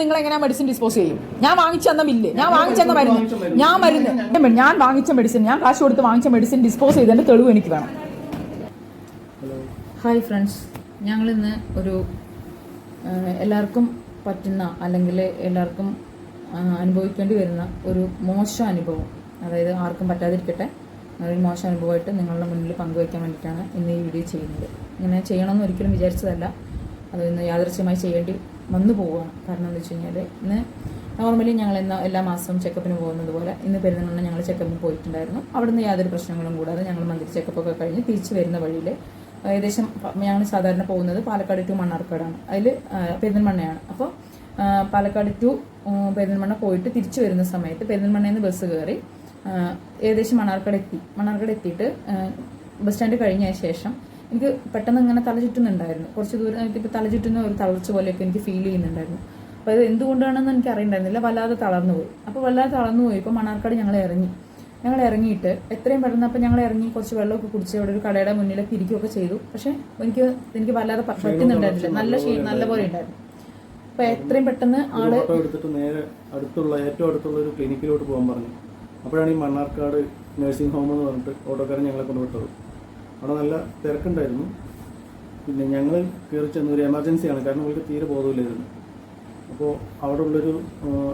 നിങ്ങൾ എങ്ങനെയാ medicine dispose ചെയ്യും? ഞാൻ വാങ്ങിച്ചെന്ന ബില്ല്, ഞാൻ വാങ്ങിച്ചെന്ന മരുന്ന്, ഞാൻ വാങ്ങിച്ച മെഡിസിൻ, ഞാൻ കാശ് കൊടുത്ത് വാങ്ങിച്ച മെഡിസിൻ ഡിസ്പോസ് ചെയ്തതിന്റെ തെളിവ് എനിക്ക് വേണം. ഹായ് ഫ്രണ്ട്സ്, ഞങ്ങളിന്ന് ഒരു എല്ലാവർക്കും പറ്റുന്ന അല്ലെങ്കിൽ എല്ലാവർക്കും അനുഭവിക്കേണ്ടി വരുന്ന ഒരു മോശം അനുഭവം, അതായത് ആർക്കും പറ്റാതിരിക്കട്ടെ, ഒരു മോശം അനുഭവമായിട്ട് നിങ്ങളുടെ മുന്നിൽ പങ്കുവയ്ക്കാൻ വേണ്ടിയിട്ടാണ് ഇന്ന് ഈ വീഡിയോ ചെയ്യുന്നത്. ഇങ്ങനെ ചെയ്യണമെന്ന് ഒരിക്കലും വിചാരിച്ചതല്ല, അത് ഇന്ന് യാദൃശ്യമായി ചെയ്യേണ്ടി വന്നു പോവുകയാണ്. കാരണം എന്താ വെച്ച് കഴിഞ്ഞാൽ, ഇന്ന് നോർമലി ഞങ്ങൾ എല്ലാ മാസവും ചെക്കപ്പിന് പോകുന്നത് പോലെ ഇന്ന് പെരുന്നാളിന് ഞങ്ങൾ ചെക്കപ്പിന് പോയിട്ടുണ്ടായിരുന്നു. അവിടുന്ന് യാതൊരു പ്രശ്നങ്ങളും കൂടാതെ ഞങ്ങൾ മന്ത്ലി ചെക്കപ്പൊക്കെ കഴിഞ്ഞ് തിരിച്ച് വരുന്ന വഴിയിൽ ഏകദേശം ഞങ്ങൾ സാധാരണ പോകുന്നത് പാലക്കാട് ടു മണ്ണാർക്കാടാണ്, അതിൽ പെരിന്തൽമണ്ണയാണ്. അപ്പോൾ പാലക്കാട് ടു പെരിന്തൽമണ്ണ പോയിട്ട് തിരിച്ചു വരുന്ന സമയത്ത് പെരിന്തൽമണ്ണയിൽ നിന്ന് ബസ് കയറി ഏകദേശം മണ്ണാർക്കാട് എത്തിയിട്ട് ബസ് സ്റ്റാൻഡ് കഴിഞ്ഞ ശേഷം എനിക്ക് പെട്ടെന്ന് ഇങ്ങനെ തല ചുറ്റുന്നുണ്ടായിരുന്നു. കുറച്ച് ദൂരം എനിക്കിപ്പോൾ തല ചുറ്റുന്ന ഒരു തളർച്ച പോലെയൊക്കെ എനിക്ക് ഫീൽ ചെയ്യുന്നുണ്ടായിരുന്നു. അപ്പോൾ അത് എന്തുകൊണ്ടാണെന്ന് എനിക്ക് അറിയണ്ടായിരുന്നില്ല. വല്ലാതെ തളർന്നു പോയി. അപ്പോൾ വല്ലാതെ തളർന്നു പോയി. ഇപ്പോൾ മണ്ണാർക്കാട് ഞങ്ങൾ ഇറങ്ങിയിട്ട് എത്രയും പെട്ടെന്ന് അപ്പോൾ ഞങ്ങൾ ഇറങ്ങി കുറച്ച് വെള്ളമൊക്കെ കുടിച്ച് അവിടെ ഒരു കടയുടെ മുന്നിലൊക്കെ ഇരിക്കുകയൊക്കെ ചെയ്തു. പക്ഷേ എനിക്ക് വല്ലാതെ പറ്റുന്നുണ്ടായിരുന്നില്ല, നല്ല പോലെ ഉണ്ടായിരുന്നു. അപ്പോൾ എത്രയും പെട്ടെന്ന് ആള് എടുത്തിട്ട് നേരെ ഏറ്റവും അടുത്തുള്ള ഒരു ക്ലിനിക്കിലോട്ട് പോകാൻ പറഞ്ഞു. അപ്പോഴാണ് ഈ മണ്ണാർക്കാട് നഴ്സിംഗ് ഹോം എന്ന് പറഞ്ഞിട്ട് ഓട്ടോക്കാരൻ ഞങ്ങളെ കൊണ്ടുവിട്ടത്. അവിടെ നല്ല തിരക്കുണ്ടായിരുന്നു. പിന്നെ ഞങ്ങൾ കയറി ചെന്ന ഒരു എമർജൻസിയാണ്, കാരണം ഇവർക്ക് തീരെ ബോധമില്ലായിരുന്നു. അപ്പോൾ അവിടെ ഉള്ളൊരു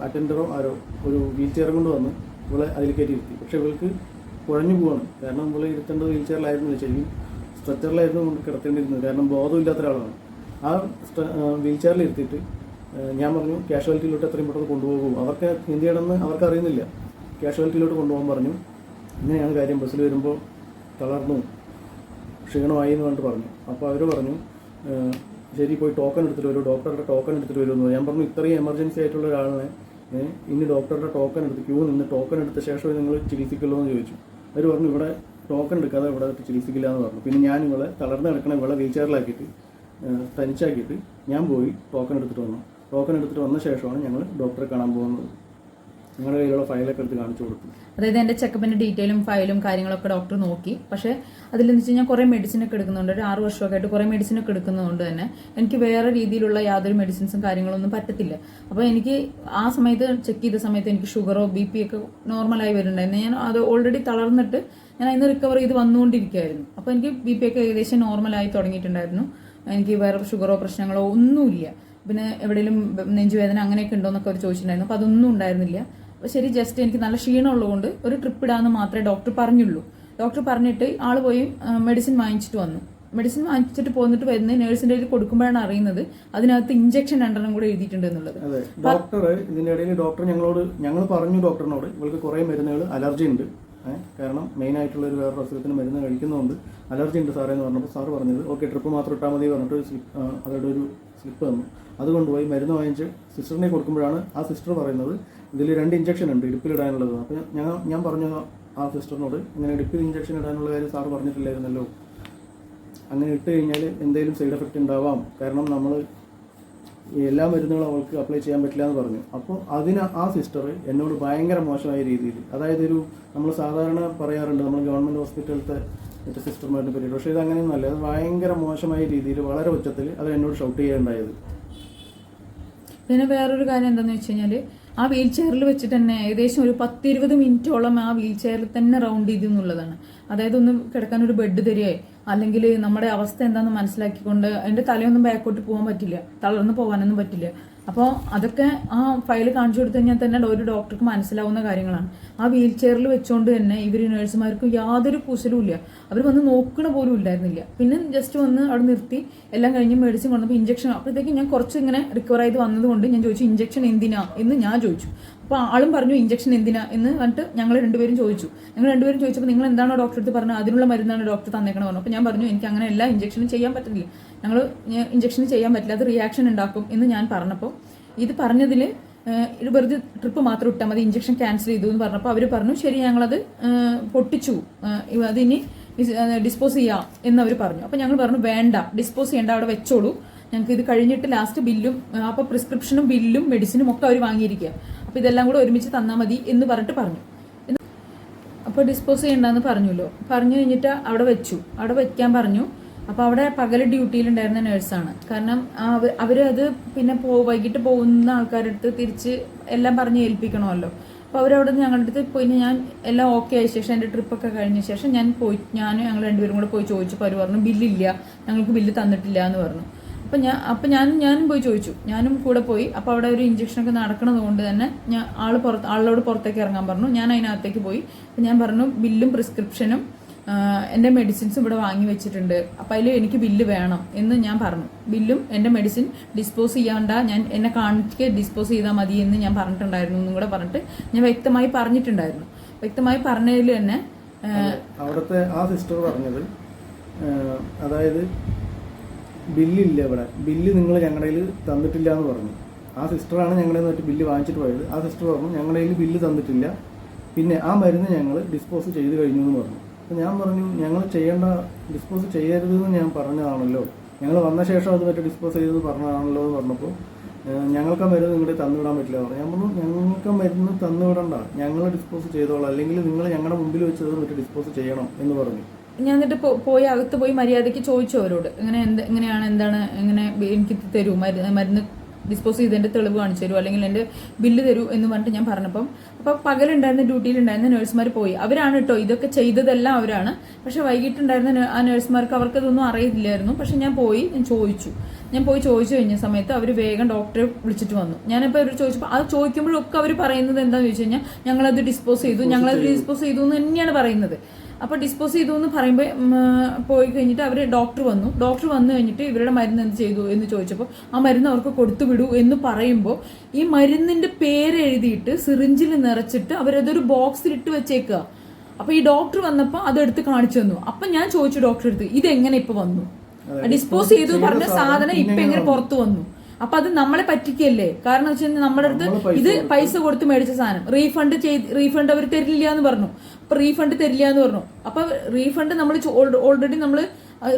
അറ്റൻഡറോ ആരോ ഒരു വീൽ ചെയർ കൊണ്ട് വന്ന് ഇവളെ അതിൽ കയറ്റി ഇരുത്തി. പക്ഷേ ഇവൾക്ക് കുഴഞ്ഞു പോവാണ്, കാരണം ഇവളെ ഇരുത്തേണ്ടത് വീൽ ചെയറിലായിരുന്നില്ല, ശരിക്കും സ്ട്രെച്ചറിലായിരുന്നു കൊണ്ട് കിടത്തേണ്ടിയിരുന്നത്, കാരണം ബോധമില്ലാത്ത ഒരാളാണ്. ആ വീൽ ചെയറിൽ ഇരുത്തിയിട്ട് ഞാൻ പറഞ്ഞു കാഷ്വാലിറ്റിയിലോട്ട് എത്രയും പെട്ടെന്ന് കൊണ്ടുപോകും, അവർക്ക് എന്ത് ചെയ്യണമെന്ന് അവർക്ക് അറിയുന്നില്ല, കാഷ്വാലിറ്റിയിലോട്ട് കൊണ്ടുപോകാൻ പറഞ്ഞു. ഇങ്ങനെയാണ് കാര്യം, ബസ്സിൽ വരുമ്പോൾ തളർന്നു ക്ഷീണമായി എന്ന് പറഞ്ഞിട്ട് പറഞ്ഞു. അപ്പോൾ അവർ പറഞ്ഞു ശരി പോയി ടോക്കൺ എടുത്തിട്ട് വരും, ഡോക്ടറുടെ ടോക്കൺ എടുത്തിട്ട് വരുമെന്ന്. ഞാൻ പറഞ്ഞു ഇത്രയും എമർജൻസി ആയിട്ടുള്ള ഒരാളിനെ ഇനി ഡോക്ടറുടെ ടോക്കൺ എടുത്ത് ക്യൂ നിന്ന് ടോക്കൺ എടുത്ത ശേഷം നിങ്ങൾ ചികിത്സിക്കുള്ളൂ എന്ന് ചോദിച്ചു. അവർ പറഞ്ഞു ഇവിടെ ടോക്കൺ എടുക്കാതെ ഇവിടെ ചികിത്സിക്കില്ല എന്ന് പറഞ്ഞു. പിന്നെ ഞാൻ ഇവളെ തളർന്ന് കിടക്കണ ഇവളെ വീൽ ചെയറിലാക്കിയിട്ട് തനിച്ചാക്കിയിട്ട് ഞാൻ പോയി ടോക്കൺ എടുത്തിട്ട് വന്നു. ടോക്കൺ എടുത്തിട്ട് വന്ന ശേഷമാണ് ഞങ്ങൾ ഡോക്ടറെ കാണാൻ പോകുന്നത്. നിങ്ങളുടെ കയ്യിലുള്ള ഫയലൊക്കെ എടുത്ത് കാണിച്ചു കൊടുത്തു. അതായത് എൻ്റെ ചെക്കപ്പിൻ്റെ ഡീറ്റെയിലും ഫയലും കാര്യങ്ങളൊക്കെ ഡോക്ടർ നോക്കി. പക്ഷേ അതിലെന്ന് വെച്ച് കഴിഞ്ഞാൽ കുറേ മെഡിസിനൊക്കെ എടുക്കുന്നുണ്ട്, ഒരു 6 വർഷമൊക്കെ ആയിട്ട് കുറേ മെഡിസിനൊക്കെ എടുക്കുന്നതുകൊണ്ട് തന്നെ എനിക്ക് വേറെ രീതിയിലുള്ള യാതൊരു മെഡിസിൻസും കാര്യങ്ങളൊന്നും പറ്റത്തില്ല. അപ്പോൾ എനിക്ക് ആ സമയത്ത് ചെക്ക് ചെയ്ത സമയത്ത് എനിക്ക് ഷുഗറോ BP ഒക്കെ നോർമലായി വരുന്നുണ്ടായിരുന്നു. ഞാൻ അത് ഓൾറെഡി തളർന്നിട്ട് ഞാൻ അതിന് റിക്കവർ ചെയ്ത് വന്നുകൊണ്ടിരിക്കുകയായിരുന്നു. അപ്പോൾ എനിക്ക് BP ഒക്കെ ഏകദേശം നോർമലായി തുടങ്ങിയിട്ടുണ്ടായിരുന്നു. എനിക്ക് വേറെ ഷുഗറോ പ്രശ്നങ്ങളോ ഒന്നുമില്ല. പിന്നെ എവിടെയെങ്കിലും നെഞ്ചുവേദന അങ്ങനെയൊക്കെ ഉണ്ടോ എന്നൊക്കെ അവർ ചോദിച്ചിട്ടുണ്ടായിരുന്നു. അപ്പോൾ അതൊന്നും ഉണ്ടായിരുന്നില്ല. ശരി, ജസ്റ്റ് എനിക്ക് നല്ല ക്ഷീണമുള്ളതുകൊണ്ട് ഒരു ട്രിപ്പ് ഇടാമെന്ന് മാത്രമേ ഡോക്ടർ പറഞ്ഞുള്ളൂ. ഡോക്ടർ പറഞ്ഞിട്ട് ആൾ പോയി മെഡിസിൻ വാങ്ങിച്ചിട്ട് വന്നു. മെഡിസിൻ വാങ്ങിച്ചിട്ട് പോന്നിട്ട് വരുന്നത് നേഴ്സിന്റെ കയ്യിൽ കൊടുക്കുമ്പോഴാണ് അറിയുന്നത് അതിനകത്ത് ഇഞ്ചക്ഷൻ 2 കൂടെ എഴുതിയിട്ടുണ്ട് എന്നുള്ളത്. അതെ, ഡോക്ടർ ഇതിന്റെ ഇടയിൽ ഞങ്ങൾ പറഞ്ഞു ഡോക്ടറിനോട് ഇവൾക്ക് കുറേ മരുന്നുകൾ അലർജി ഉണ്ട്, കാരണം മെയിൻ ആയിട്ടുള്ള ഒരു വേറെ അസുഖത്തിന് മരുന്ന് കഴിക്കുന്നതുകൊണ്ട് അലർജി ഉണ്ട് സാറേ എന്ന് പറഞ്ഞപ്പോൾ സാറ് പറഞ്ഞത് ഓക്കെ ട്രിപ്പ് മാത്രം ഇട്ടാൽ മതി പറഞ്ഞിട്ട് അവരുടെ ഒരു സ്ലിപ്പ് തന്നു. അതുകൊണ്ടുപോയി മരുന്ന് വാങ്ങിച്ച് സിസ്റ്ററിനെ കൊടുക്കുമ്പോഴാണ് ആ സിസ്റ്റർ പറയുന്നത് ഇതിൽ 2 ഇഞ്ചക്ഷൻ ഉണ്ട് ഇടുപ്പിലിടാനുള്ളത്. അപ്പോൾ ഞാൻ പറഞ്ഞു ആ സിസ്റ്ററിനോട് ഇങ്ങനെ ഇടുപ്പിൽ ഇഞ്ചക്ഷൻ ഇടാനുള്ള കാര്യം സാറ് പറഞ്ഞിട്ടില്ലായിരുന്നല്ലോ, അങ്ങനെ ഇട്ട് കഴിഞ്ഞാൽ എന്തെങ്കിലും സൈഡ് എഫക്റ്റ് ഉണ്ടാവാം, കാരണം നമ്മൾ എല്ലാ മരുന്നുകളും അവൾക്ക് അപ്ലൈ ചെയ്യാൻ പറ്റില്ല എന്ന് പറഞ്ഞു. അപ്പോൾ ആ സിസ്റ്റർ എന്നോട് ഭയങ്കര മോശമായ രീതിയിൽ, അതായത് നമ്മൾ സാധാരണ പറയാറുണ്ട് നമ്മൾ ഗവൺമെൻറ് ഹോസ്പിറ്റലിലത്തെ മറ്റേ സിസ്റ്റർമാരുടെ പറ്റിയിട്ട്, പക്ഷേ ഇത് അങ്ങനെയൊന്നുമല്ല, അത് ഭയങ്കര മോശമായ രീതിയിൽ വളരെ ഉച്ചത്തിൽ അത് എന്നോട് ഷൗട്ട് ചെയ്യാനുണ്ടായത്. പിന്നെ വേറൊരു കാര്യം എന്താണെന്ന് വെച്ച് കഴിഞ്ഞാൽ, ആ വീൽ ചെയറിൽ വെച്ചിട്ട് തന്നെ ഏകദേശം ഒരു 10-20 മിനിറ്റോളം ആ വീൽ ചെയറിൽ തന്നെ റൗണ്ട് ചെയ്തു എന്നുള്ളതാണ്. അതായത് ഒന്ന് കിടക്കാൻ ഒരു ബെഡ് തരികയോ അല്ലെങ്കിൽ നമ്മുടെ അവസ്ഥ എന്താണെന്ന് മനസ്സിലാക്കിക്കൊണ്ട് അതിൻ്റെ തലയൊന്നും ബാക്കോട്ട് പോകാൻ പറ്റില്ല, തളർന്ന് പോകാനൊന്നും പറ്റില്ല. അപ്പോൾ അതൊക്കെ ആ ഫയൽ കാണിച്ചു കൊടുത്തു കഴിഞ്ഞാൽ തന്നെ ഒരു ഡോക്ടർക്ക് മനസ്സിലാവുന്ന കാര്യങ്ങളാണ്. ആ വീൽ ചെയറിൽ വെച്ചുകൊണ്ട് തന്നെ ഇവർ നഴ്സുമാർക്ക് യാതൊരു കുശലും ഇല്ല, അവർ വന്ന് നോക്കണ പോലും ഉണ്ടായിരുന്നില്ല. പിന്നെ ജസ്റ്റ് വന്ന് അവിടെ നിർത്തി എല്ലാം കഴിഞ്ഞ് മെഡിസിൻ കൊണ്ടപ്പോൾ ഇഞ്ചക്ഷൻ, അപ്പോഴത്തേക്ക് ഞാൻ കുറച്ച് ഇങ്ങനെ റിക്കവർ ആയത് വന്നതുകൊണ്ട് ഞാൻ ചോദിച്ചു ഇഞ്ചക്ഷൻ എന്തിനാ എന്ന് ഞാൻ ചോദിച്ചു. അപ്പോൾ ആളും പറഞ്ഞു ഇഞ്ചക്ഷൻ എന്തിനാ എന്ന് പറഞ്ഞിട്ട് ഞങ്ങൾ രണ്ടുപേരും ചോദിച്ചപ്പോൾ നിങ്ങൾ എന്താണോ ഡോക്ടർ അടുത്ത് പറഞ്ഞത് അതിനുള്ള മരുന്നാണ് ഡോക്ടർ തന്നേക്കണം പറഞ്ഞു. അപ്പോൾ ഞാൻ പറഞ്ഞു എനിക്ക് അങ്ങനെ എല്ലാ ഇഞ്ചക്ഷനും ചെയ്യാൻ പറ്റില്ല, ഇഞ്ചക്ഷൻ ചെയ്യാൻ പറ്റില്ല, അത് റിയാക്ഷൻ ഉണ്ടാക്കും എന്ന് ഞാൻ പറഞ്ഞപ്പോൾ ഇത് പറഞ്ഞതിൽ വെറുതെ ട്രിപ്പ് മാത്രം ഇട്ടാൽ മതി, ഇഞ്ചക്ഷൻ ക്യാൻസൽ ചെയ്തു എന്ന് പറഞ്ഞപ്പോൾ അവർ പറഞ്ഞു ശരി ഞങ്ങളത് പൊട്ടിച്ചു, അതിനി ഡിസ്പോസ് ചെയ്യാം എന്നവർ പറഞ്ഞു. അപ്പോൾ ഞങ്ങൾ പറഞ്ഞു വേണ്ട, ഡിസ്പോസ് ചെയ്യേണ്ട, അവിടെ വെച്ചോളൂ, ഞങ്ങൾക്ക് ഇത് കഴിഞ്ഞിട്ട് ലാസ്റ്റ് ബില്ലും അപ്പോൾ പ്രിസ്ക്രിപ്ഷനും ബില്ലും മെഡിസിനും ഒക്കെ അവർ വാങ്ങിയിരിക്കുക, അപ്പോൾ ഇതെല്ലാം കൂടെ ഒരുമിച്ച് തന്നാൽ മതി എന്ന് പറഞ്ഞിട്ട് പറഞ്ഞു. അപ്പോൾ ഡിസ്പോസ് ചെയ്യണ്ടെന്ന് പറഞ്ഞല്ലോ, പറഞ്ഞു കഴിഞ്ഞിട്ട് അവിടെ വെക്കാൻ പറഞ്ഞു. അപ്പോൾ അവിടെ പകൽ ഡ്യൂട്ടിയിലുണ്ടായിരുന്ന നേഴ്സാണ്. കാരണം അവർ അത് പിന്നെ വൈകിട്ട് പോകുന്ന ആൾക്കാരുടെ അടുത്ത് തിരിച്ച് എല്ലാം പറഞ്ഞ് ഏൽപ്പിക്കണമല്ലോ. അപ്പോൾ അവരവിടെ നിന്ന് ഞങ്ങളുടെ അടുത്ത് പോയി ഞാൻ എല്ലാം ഓക്കെ ആയ ശേഷം എൻ്റെ ട്രിപ്പൊക്കെ കഴിഞ്ഞ ശേഷം ഞങ്ങൾ രണ്ടുപേരും കൂടെ പോയി ചോദിച്ചപ്പോൾ അവർ പറഞ്ഞു ബില്ലില്ല, ഞങ്ങൾക്ക് ബില്ല് തന്നിട്ടില്ല എന്ന് പറഞ്ഞു. അപ്പം ഞാനും പോയി ചോദിച്ചു, ഞാനും കൂടെ പോയി. അപ്പോൾ അവിടെ ഒരു ഇഞ്ചക്ഷനൊക്കെ നടക്കുന്നത് കൊണ്ട് തന്നെ ആളോട് പുറത്തേക്ക് ഇറങ്ങാൻ പറഞ്ഞു. ഞാൻ അതിനകത്തേക്ക് പോയി. അപ്പം ഞാൻ പറഞ്ഞു ബില്ലും പ്രിസ്ക്രിപ്ഷനും എൻ്റെ മെഡിസിൻസും ഇവിടെ വാങ്ങി വെച്ചിട്ടുണ്ട്, അപ്പം അതിൽ എനിക്ക് ബില്ല് വേണം എന്ന് ഞാൻ പറഞ്ഞു. ബില്ലും എൻ്റെ മെഡിസിൻ ഡിസ്പോസ് ചെയ്യാണ്ട, എന്നെ കാണിച്ച് ഡിസ്പോസ് ചെയ്താൽ മതി എന്ന് ഞാൻ പറഞ്ഞിട്ടുണ്ടായിരുന്നു എന്നും കൂടെ പറഞ്ഞിട്ട് ഞാൻ വ്യക്തമായി പറഞ്ഞിട്ടുണ്ടായിരുന്നു. വ്യക്തമായി പറഞ്ഞതിൽ തന്നെ അവിടുത്തെ ആ സിസ്റ്റർ പറഞ്ഞത്, അതായത് ബില്ലില്ല ഇവിടെ, ബില്ല് നിങ്ങൾ ഞങ്ങളുടെ കയ്യിൽ തന്നിട്ടില്ല എന്ന് പറഞ്ഞു. ആ സിസ്റ്ററാണ് ഞങ്ങളുടെ നിന്ന് ബില്ല് വാങ്ങിച്ചിട്ട് പോയത്. ആ സിസ്റ്റർ പറഞ്ഞു ഞങ്ങളുടെ കയ്യിൽ ബില്ല് തന്നിട്ടില്ല, പിന്നെ ആ മരുന്ന് ഞങ്ങൾ ഡിസ്പോസ് ചെയ്ത് കഴിഞ്ഞു എന്ന് പറഞ്ഞു. അപ്പോൾ ഞാൻ പറഞ്ഞു ഞങ്ങൾ ഡിസ്പോസ് ചെയ്യരുതെന്ന് ഞാൻ പറഞ്ഞതാണല്ലോ, ഞങ്ങൾ വന്ന ശേഷം അത് മറ്റേ ഡിസ്പോസ് ചെയ്തെന്ന് പറഞ്ഞതാണല്ലോ എന്ന് പറഞ്ഞപ്പോൾ ഞങ്ങൾക്ക് ആ മരുന്ന് നിങ്ങളുടെ തന്നുവിടാൻ പറ്റില്ല പറഞ്ഞു. ഞാൻ പറഞ്ഞു ഞങ്ങൾക്ക് മരുന്ന് തന്നുവിടണ്ട, ഞങ്ങൾ ഡിസ്പോസ് ചെയ്തോളാം, അല്ലെങ്കിൽ നിങ്ങൾ ഞങ്ങളുടെ മുമ്പിൽ വെച്ചത് മറ്റേ ഡിസ്പോസ് ചെയ്യണം എന്ന് പറഞ്ഞു. ഞാൻ എന്നിട്ട് പോയി അകത്ത് പോയി മര്യാദയ്ക്ക് ചോദിച്ചു അവരോട്, എങ്ങനെയാണ് എന്താണ് എങ്ങനെ എനിക്ക് തരൂ, മരുന്ന് ഡിസ്പോസ് ചെയ്തതിൻ്റെ തെളിവ് കാണിച്ചു തരൂ, അല്ലെങ്കിൽ എൻ്റെ ബില്ല് തരൂ എന്ന് പറഞ്ഞിട്ട് ഞാൻ പറഞ്ഞപ്പം അപ്പോൾ പകലുണ്ടായിരുന്ന ഡ്യൂട്ടിയിലുണ്ടായിരുന്ന നഴ്സുമാർ പോയി. അവരാണ് കേട്ടോ ഇതൊക്കെ ചെയ്തതെല്ലാം അവരാണ്. പക്ഷെ വൈകിട്ടുണ്ടായിരുന്ന ആ നഴ്സുമാർക്ക് അവർക്കതൊന്നും അറിയില്ലായിരുന്നു. പക്ഷെ ഞാൻ ചോദിച്ചു കഴിഞ്ഞ സമയത്ത് അവർ വേഗം ഡോക്ടറെ വിളിച്ചിട്ട് വന്നു. ഞാനിപ്പോൾ അവർ ചോദിച്ചപ്പോൾ അത് ചോദിക്കുമ്പോഴൊക്കെ അവർ പറയുന്നത് എന്താണെന്ന് ചോദിച്ചു കഴിഞ്ഞാൽ ഞങ്ങളത് ഡിസ്പോസ് ചെയ്തു എന്ന് തന്നെയാണ് പറയുന്നത്. അപ്പോൾ ഡിസ്പോസ് ചെയ്തു എന്ന് പറയുമ്പോൾ പോയി കഴിഞ്ഞിട്ട് അവർ ഡോക്ടർ വന്നു കഴിഞ്ഞിട്ട് ഇവരുടെ മരുന്ന് എന്ത് ചെയ്തു എന്ന് ചോദിച്ചപ്പോൾ ആ മരുന്ന് അവർക്ക് കൊടുത്തു വിടൂ എന്ന് പറയുമ്പോൾ ഈ മരുന്നിന്റെ പേര് എഴുതിയിട്ട് സിറിഞ്ചിൽ നിറച്ചിട്ട് അവരതൊരു ബോക്സിലിട്ട് വെച്ചേക്കുക. അപ്പോൾ ഈ ഡോക്ടർ വന്നപ്പോൾ അതെടുത്ത് കാണിച്ചു തന്നു. അപ്പം ഞാൻ ചോദിച്ചു ഡോക്ടറെ അടുത്ത് ഇതെങ്ങനെ ഇപ്പൊ വന്നു, ഡിസ്പോസ് ചെയ്തു പറഞ്ഞ സാധനം ഇപ്പൊ എങ്ങനെ പുറത്തു വന്നു? അപ്പൊ അത് നമ്മളെ പറ്റിക്കല്ലേ? കാരണം വെച്ച് കഴിഞ്ഞാൽ നമ്മുടെ അടുത്ത് ഇത് പൈസ കൊടുത്ത് മേടിച്ച സാധനം റീഫണ്ട് അവർ തരില്ല എന്ന് പറഞ്ഞു. അപ്പൊ റീഫണ്ട് തരില്ല എന്ന് പറഞ്ഞു. അപ്പൊ റീഫണ്ട് നമ്മൾ ഓൾറെഡി നമ്മൾ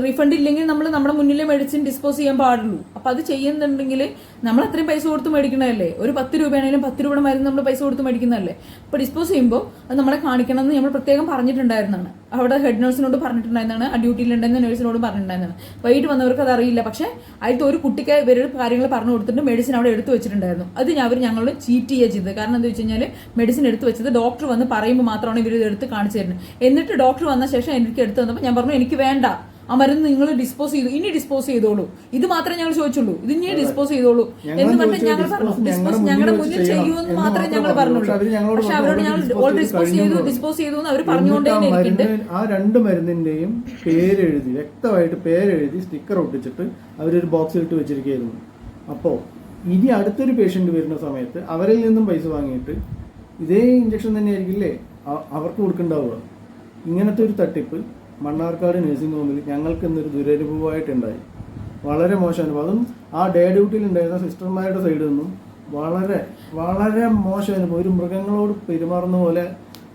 റീഫണ്ട് ഇല്ലെങ്കിൽ നമ്മൾ നമ്മുടെ മുന്നിലെ മെഡിസിൻ ഡിസ്പോസ് ചെയ്യാൻ പാടുള്ളൂ. അപ്പൊ അത് ചെയ്യുന്നുണ്ടെങ്കിൽ നമ്മൾ അത്രയും പൈസ കൊടുത്ത് മേടിക്കണതല്ലേ? ഒരു 10 രൂപയാണെങ്കിലും 10 രൂപയുടെ മരുന്ന് നമ്മൾ പൈസ കൊടുത്ത് മേടിക്കുന്നതല്ലേ? അപ്പൊ ഡിസ്പോസ് ചെയ്യുമ്പോൾ അത് നമ്മളെ കാണിക്കണം എന്ന് നമ്മൾ പ്രത്യേകം പറഞ്ഞിട്ടുണ്ടായിരുന്നതാണ്. അവിടെ ഹെഡ് നേഴ്സിനോട് പറഞ്ഞിട്ടുണ്ടായിരുന്നതാണ്, ആ ഡ്യൂട്ടിയിലുണ്ടായിരുന്ന നേഴ്സിനോട് പറഞ്ഞിട്ടുണ്ടായിരുന്നതാണ്. വൈകിട്ട് വന്നവർക്ക് അത് അറിയില്ല. പക്ഷെ അതിലത്തെ ഒരു കുട്ടിക്ക് ഇവരുടെ കാര്യങ്ങൾ പറഞ്ഞു കൊടുത്തിട്ട് മെഡിസിൻ അവിടെ എടുത്തു വെച്ചിട്ടുണ്ടായിരുന്നു. അത് ഞങ്ങൾ ചീറ്റ് ചെയ്യുക ചെയ്തത്. കാരണം എന്താ വെച്ച് കഴിഞ്ഞാൽ മെഡിസിൻ എടുത്തു വെച്ചത് ഡോക്ടർ വന്ന് പറയുമ്പോൾ മാത്രമാണ് ഇവർ ഇത് എടുത്ത് കാണിച്ചു തരുന്നത്. എന്നിട്ട് ഡോക്ടർ വന്ന ശേഷം എനിക്ക് എടുത്തു തന്നപ്പോൾ ഞാൻ പറഞ്ഞു എനിക്ക് വേണ്ട, ആ മരുന്ന് നിങ്ങൾ ഡിസ്പോസ് ചെയ്തു, ഇനി ഡിസ്പോസ് ചെയ്തോളൂ, ഇത് മാത്രമേ ഞങ്ങൾ ചോദിച്ചുള്ളൂ, ഇത് ഇനി ഡിസ്പോസ് ചെയ്തോളൂ എന്ന് പറഞ്ഞിട്ട് ഞങ്ങൾ പറഞ്ഞു. ഡിസ്പോസ് ഞങ്ങളുടെ മുന്നിൽ ചെയ്യുമെന്ന് മാത്രമേ ഞങ്ങൾ പറഞ്ഞുള്ളൂ. പക്ഷെ അവരോട് ഞങ്ങൾ ഡിസ്പോസ് ചെയ്തു എന്ന് അവർ പറഞ്ഞുകൊണ്ടേ ഇരിക്കുന്നുണ്ട്. ആ 2 മരുന്നിന്റെയും പേരെഴുതി വ്യക്തമായിട്ട് പേരെഴുതി സ്റ്റിക്കർ ഒട്ടിച്ചിട്ട് അവരൊരു ബോക്സിലിട്ട് വെച്ചിരിക്കുകയായിരുന്നു. അപ്പോൾ ഇനി അടുത്തൊരു പേഷ്യന്റ് വരുന്ന സമയത്ത് അവരിൽ നിന്നും പൈസ വാങ്ങിയിട്ട് ഇതേ ഇഞ്ചക്ഷൻ തന്നെയായിരിക്കില്ലേ അവർക്ക് കൊടുക്കണ്ടാവുക. ഇങ്ങനത്തെ ഒരു തട്ടിപ്പ് മണ്ണാർക്കാട് നഴ്സിംഗ് ഹോമിൽ ഞങ്ങൾക്ക് ഇന്നൊരു ദുരനുഭവമായിട്ടുണ്ടായി. വളരെ മോശം അനുഭവം. അതും ആ ഡേ ഡ്യൂട്ടിയിൽ ഉണ്ടായിരുന്ന സിസ്റ്റർമാരുടെ സൈഡിൽ നിന്നും വളരെ വളരെ മോശം അനുഭവം. ഒരു മൃഗങ്ങളോട് പെരുമാറുന്ന പോലെ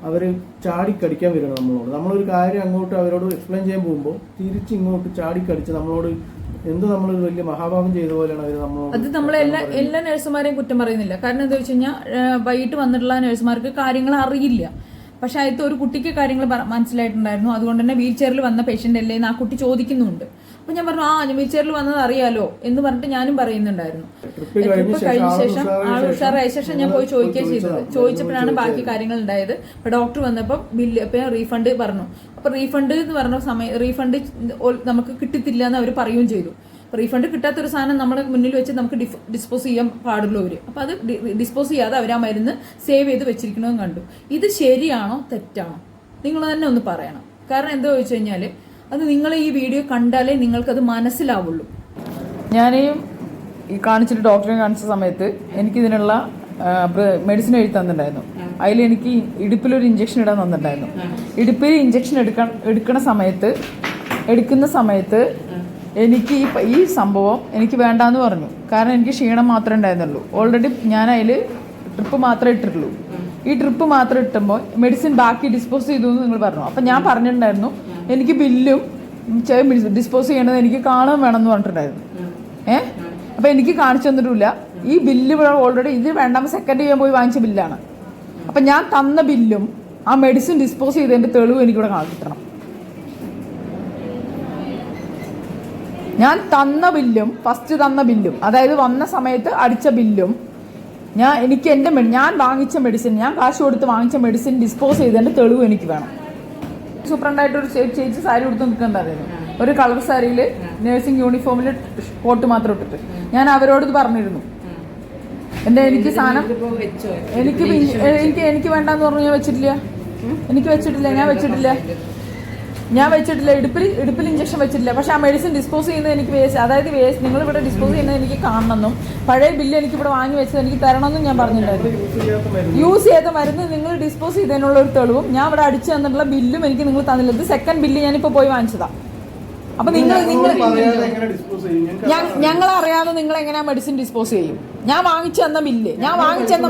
അവർ ചാടിക്കടിക്കാൻ വരണം നമ്മളോട്. നമ്മളൊരു കാര്യം അങ്ങോട്ട് അവരോട് എക്സ്പ്ലെയിൻ ചെയ്യാൻ പോകുമ്പോൾ തിരിച്ചിങ്ങോട്ട് ചാടിക്കടിച്ച് നമ്മളോട് നമ്മളൊരു വലിയ മഹാഭാവം ചെയ്ത പോലെയാണ് അവർ നമ്മളോട്. അത് നമ്മൾ എല്ലാ നഴ്സുമാരെയും കുറ്റം പറയുന്നില്ല. കാരണം എന്താ വെച്ച് കഴിഞ്ഞാൽ വൈകിട്ട് വന്നിട്ടുള്ള നഴ്സുമാർക്ക് കാര്യങ്ങൾ അറിയില്ല. പക്ഷെ അതിലത്തെ ഒരു കുട്ടിക്ക് കാര്യങ്ങൾ മനസ്സിലായിട്ടുണ്ടായിരുന്നു. അതുകൊണ്ട് തന്നെ വീൽ ചെയറിൽ വന്ന പേഷ്യന്റ് അല്ലേ എന്ന് ആ കുട്ടി ചോദിക്കുന്നുണ്ട്. അപ്പൊ ഞാൻ പറഞ്ഞു വീൽ ചെയറിൽ വന്നത് അറിയാലോ എന്ന് പറഞ്ഞിട്ട് ഞാനും പറയുന്നുണ്ടായിരുന്നു. ട്രിപ്പ് കഴിഞ്ഞ ശേഷം ഉഷാറായ ശേഷം ഞാൻ പോയി ചോദിക്കുകയും ചെയ്തത്. ചോദിച്ചപ്പോഴാണ് ബാക്കി കാര്യങ്ങൾ ഉണ്ടായത്. അപ്പൊ ഡോക്ടർ വന്നപ്പോൾ ബില്ല് റീഫണ്ട് പറഞ്ഞു. അപ്പൊ റീഫണ്ട് എന്ന് പറഞ്ഞ സമയം റീഫണ്ട് നമുക്ക് കിട്ടത്തില്ല എന്ന് അവർ പറയുകയും ചെയ്തു. റീഫണ്ട് കിട്ടാത്തൊരു സാധനം നമ്മുടെ മുന്നിൽ വെച്ച് നമുക്ക് ഡിസ്പോസ് ചെയ്യാൻ പാടുള്ളൂ അവർ. അപ്പോൾ അത് ഡിസ്പോസ് ചെയ്യാതെ അവർ ആ മരുന്ന് സേവ് ചെയ്ത് വെച്ചിരിക്കണമെന്ന് കണ്ടു. ഇത് ശരിയാണോ തെറ്റാണോ നിങ്ങൾ തന്നെ ഒന്ന് പറയണം. കാരണം എന്താ ചോദിച്ചു കഴിഞ്ഞാൽ അത് നിങ്ങൾ ഈ വീഡിയോ കണ്ടാലേ നിങ്ങൾക്കത് മനസ്സിലാവുള്ളൂ. ഞാൻ ഈ കാണിച്ചിട്ട് ഡോക്ടറെ കാണിച്ച സമയത്ത് എനിക്കിതിനുള്ള മെഡിസിൻ എഴുതി തന്നിട്ടുണ്ടായിരുന്നു. അതിൽ എനിക്ക് ഇടുപ്പിലൊരു ഇഞ്ചക്ഷൻ ഇടാൻ തന്നിട്ടുണ്ടായിരുന്നു. ഇടുപ്പിൽ ഇഞ്ചക്ഷൻ എടുക്കുന്ന സമയത്ത് എനിക്ക് ഈ സംഭവം എനിക്ക് വേണ്ടാന്ന് പറഞ്ഞു. കാരണം എനിക്ക് ക്ഷീണം മാത്രമേ ഉണ്ടായിരുന്നുള്ളൂ. ഓൾറെഡി ഞാൻ അതിൽ ട്രിപ്പ് മാത്രമേ ഇട്ടിട്ടുള്ളൂ. ഈ ട്രിപ്പ് മാത്രം ഇട്ടുമ്പോൾ മെഡിസിൻ ബാക്കി ഡിസ്പോസ് ചെയ്തു എന്ന് നിങ്ങൾ പറഞ്ഞു. അപ്പം ഞാൻ പറഞ്ഞിട്ടുണ്ടായിരുന്നു എനിക്ക് ബില്ലും ഡിസ്പോസ് ചെയ്യണത് എനിക്ക് കാണാൻ വേണമെന്ന് പറഞ്ഞിട്ടുണ്ടായിരുന്നു. അപ്പം എനിക്ക് കാണിച്ചു തന്നിട്ടില്ല. ഈ ബില്ല് ഓൾറെഡി ഇത് രണ്ടാമത് സെക്കൻഡ് ചെയ്യാൻ പോയി വാങ്ങിച്ച ബില്ലാണ്. അപ്പം ഞാൻ തന്ന ബില്ലും ആ മെഡിസിൻ ഡിസ്പോസ് ചെയ്തതിൻ്റെ തെളിവ് എനിക്കിവിടെ കാണിക്കണം. ഞാൻ തന്ന ബില്ലും ഫസ്റ്റ് തന്ന ബില്ലും അതായത് വന്ന സമയത്ത് അടിച്ച ബില്ലും എനിക്ക് എൻ്റെ ഞാൻ വാങ്ങിച്ച മെഡിസിൻ, ഞാൻ കാശ് കൊടുത്ത് വാങ്ങിച്ച മെഡിസിൻ ഡിസ്പോസ് ചെയ്തതിൻ്റെ തെളിവ് എനിക്ക് വേണം. സൂപ്രണ്ടായിട്ടൊരു ചേച്ചി സാരി കൊടുത്ത് നിൽക്കണ്ടായിരുന്നു, ഒരു കളർ സാരിയിൽ നേഴ്സിംഗ് യൂണിഫോമിൽ കോട്ട് മാത്രം ഇട്ടിട്ട്. ഞാൻ അവരോട് ഇത് പറഞ്ഞിരുന്നു, എനിക്ക് സാധനം എനിക്ക് വേണ്ടെന്ന് പറഞ്ഞു. ഞാൻ വെച്ചിട്ടില്ല, ഇടുപ്പിൽ ഇഞ്ചക്ഷൻ വെച്ചിട്ടില്ല. പക്ഷെ ആ മെഡിസിൻ ഡിസ്പോസ് ചെയ്യുന്നത് എനിക്ക് അതായത് നിങ്ങൾ ഇവിടെ ഡിസ്പോസ് ചെയ്യുന്നത് എനിക്ക് കാണണമെന്നും പഴയ ബില്ല് എനിക്ക് ഇവിടെ വാങ്ങി വെച്ചത് എനിക്ക് തരണമെന്നും ഞാൻ പറഞ്ഞിട്ടുണ്ടായിരുന്നു. യൂസ് ചെയ്ത മരുന്ന് നിങ്ങൾ ഡിസ്പോസ് ചെയ്തതിനുള്ള ഒരു തെളിവും ഞാൻ ഇവിടെ അടിച്ചു തന്നിട്ടുള്ള ബില്ലും എനിക്ക് നിങ്ങൾ തന്നില്ല. ഇത് സെക്കൻഡ് ബില്ല് ഞാനിപ്പോൾ പോയി വാങ്ങിച്ചതാ. അപ്പൊ ഞങ്ങൾ അറിയാതെ നിങ്ങൾ എങ്ങനെയാ മെഡിസിൻ ഡിസ്പോസ് ചെയ്യും? ഞാൻ വാങ്ങിച്ചു തന്ന ബില്ല്, ഞാൻ വാങ്ങിച്ചു തന്ന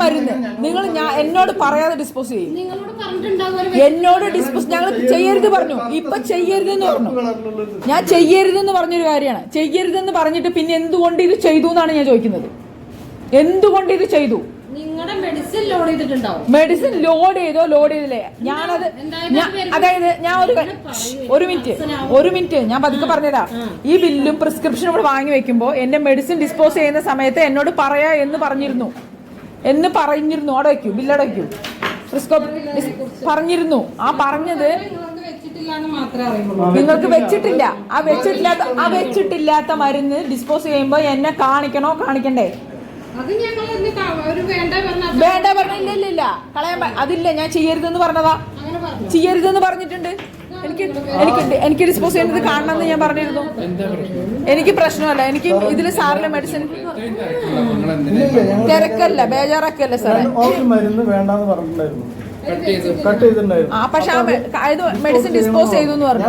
മരുന്ന് നിങ്ങൾ എന്നോട് പറയാതെ ഡിസ്പോസ് ചെയ്യും. എന്നോട് ഡിസ്പോസ് ഞങ്ങൾ ചെയ്യരുത് പറഞ്ഞു, ഇപ്പൊ ചെയ്യരുതെന്ന് പറഞ്ഞു. ഞാൻ ചെയ്യരുതെന്ന് പറഞ്ഞൊരു കാര്യമാണ്. ചെയ്യരുതെന്ന് പറഞ്ഞിട്ട് പിന്നെ എന്തുകൊണ്ട് ഇത് ചെയ്തു എന്നാണ് ഞാൻ ചോദിക്കുന്നത്. എന്തുകൊണ്ട് ഇത് ചെയ്തു? നിങ്ങളുടെ മെഡിസിൻ ലോഡ് ചെയ്തിട്ടുണ്ടാവും. മെഡിസിൻ ലോഡ് ചെയ്തില്ലേ? ഞാനത് അതായത് ഞാൻ ഒരു മിനിറ്റ് ഞാൻ പതുക്കെ പറഞ്ഞതാ. ഈ ബില്ലും പ്രിസ്ക്രിപ്ഷനും ഇവിടെ വാങ്ങി വെക്കുമ്പോ എന്റെ മെഡിസിൻ ഡിസ്പോസ് ചെയ്യുന്ന സമയത്ത് എന്നോട് പറയാ എന്ന് പറഞ്ഞിരുന്നു. അവിടെ വെക്കൂ, ബില്ലവിടെ വെക്കൂ. പറഞ്ഞിരുന്നു. ആ പറഞ്ഞത് നിങ്ങൾക്ക് വെച്ചിട്ടില്ല. ആ വെച്ചിട്ടില്ലാത്ത മരുന്ന് ഡിസ്പോസ് ചെയ്യുമ്പോ എന്നെ കാണിക്കണ്ടേ? വേണ്ട പറഞ്ഞില്ല, കളയാൻ അതില്ല. ഞാൻ ചെയ്യരുതെന്ന് പറഞ്ഞതാ, ചെയ്യരുതെന്ന് പറഞ്ഞിട്ടുണ്ട്. എനിക്ക് ഡിസ്പോസ് ചെയ്യുന്നത് കാണണമെന്ന് ഞാൻ പറഞ്ഞിരുന്നു. എനിക്ക് പ്രശ്നമല്ല. എനിക്ക് ഇതില് സാറിലെ മെഡിസിൻ തിരക്കല്ല, ബേജാറൊക്കെയല്ലേ സാറേ. വേണ്ടെന്ന് പറഞ്ഞിട്ടുണ്ടായിരുന്നു. പക്ഷെ മെഡിസിൻ ഡിസ്പോസ് ചെയ്തു എന്ന് പറഞ്ഞു.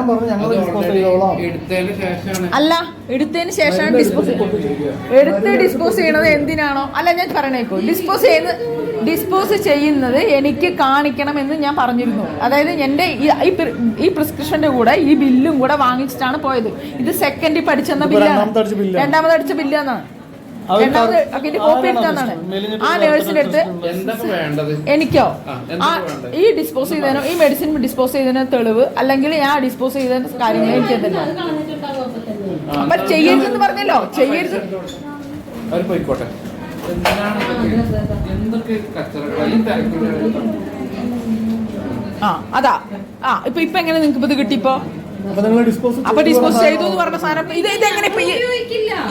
അല്ല, എടുത്തതിന് ശേഷമാണ് ഡിസ്പോസ് ചെയ്യണത്. എന്തിനാണോ? അല്ല, ഞാൻ പറയണേക്കോ, ഡിസ്പോസ് ചെയ്യുന്നത് എനിക്ക് കാണിക്കണം എന്ന് ഞാൻ പറഞ്ഞിരുന്നു. അതായത് എന്റെ ഈ പ്രിസ്ക്രിപ്ഷന്റെ കൂടെ ഈ ബില്ലും കൂടെ വാങ്ങിച്ചിട്ടാണ് പോയത്. ഇത് സെക്കൻഡിൽ പഠിച്ചെന്ന ബില്ലാണ്, രണ്ടാമത് അടിച്ച ബില്ലാന്നാണ്. കോപ്പി എടുത്താന്നാണ് ആ നേഴ്സിന്റെ അടുത്ത്. എനിക്കോ ഈ ഡിസ്പോസ് ചെയ്തതിനോ ഈ മെഡിസിൻ ഡിസ്പോസ് ചെയ്തതിനോ തെളിവ് അല്ലെങ്കിൽ ഞാൻ ഡിസ്പോസ് ചെയ്ത കാര്യങ്ങൾ എനിക്ക് എന്തെങ്കിലും അപ്പൊ ചെയ്യരുതെന്ന് പറഞ്ഞല്ലോ. ചെയ്യരുത്. അതാ ഇപ്പൊ എങ്ങനെ നിങ്ങൾക്ക് ഇത് കിട്ടിപ്പോ? അപ്പൊ ഡിസ്പോസ് ചെയ്തു എന്ന് പറഞ്ഞ സാധനം ഇതെങ്ങനെ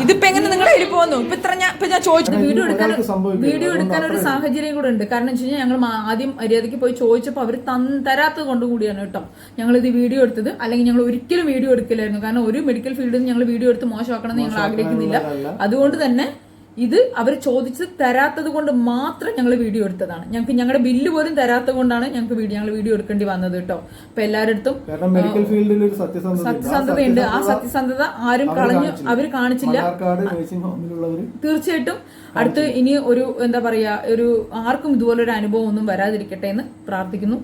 ഇതിപ്പോ എങ്ങനെ നിങ്ങളുടെ കയ്യിൽ പോകുന്നു? ഇപ്പൊ ഞാൻ ചോദിച്ചത് വീഡിയോ എടുക്കാൻ ഒരു സാഹചര്യം കൂടെ ഉണ്ട്. കാരണം വെച്ച് കഴിഞ്ഞാൽ ഞങ്ങൾ ആദ്യം മര്യാദയ്ക്ക് പോയി ചോദിച്ചപ്പോൾ അവർ തരാത്തത് കൊണ്ടും കൂടിയാണ് കേട്ടോ ഞങ്ങൾ ഇത് വീഡിയോ എടുത്തത്. അല്ലെങ്കിൽ ഞങ്ങൾ ഒരിക്കലും വീഡിയോ എടുക്കില്ലായിരുന്നു. കാരണം ഒരു മെഡിക്കൽ ഫീൽഡിൽ നിന്ന് ഞങ്ങൾ വീഡിയോ എടുത്ത് മോശമാക്കണമെന്ന് ഞങ്ങൾ ആഗ്രഹിക്കുന്നില്ല. അതുകൊണ്ട് തന്നെ ഇത് അവർ ചോദിച്ച് തരാത്തത് കൊണ്ട് മാത്രം ഞങ്ങൾ വീഡിയോ എടുത്തതാണ്. ഞങ്ങൾക്ക് ഞങ്ങളുടെ ബില്ല് പോലും തരാത്തത് കൊണ്ടാണ് ഞങ്ങൾ വീഡിയോ എടുക്കേണ്ടി വന്നത് കേട്ടോ. അപ്പൊ എല്ലാവരുടെ മെഡിക്കൽ ഫീൽഡിൽ ഒരു സത്യസന്ധതയുണ്ട്. ആ സത്യസന്ധത ആരും അവർ കാണിച്ചില്ല. തീർച്ചയായിട്ടും അടുത്ത് ഇനി ഒരു എന്താ പറയാ, ആർക്കും ഇതുപോലൊരു അനുഭവം ഒന്നും വരാതിരിക്കട്ടെ എന്ന് പ്രാർത്ഥിക്കുന്നു.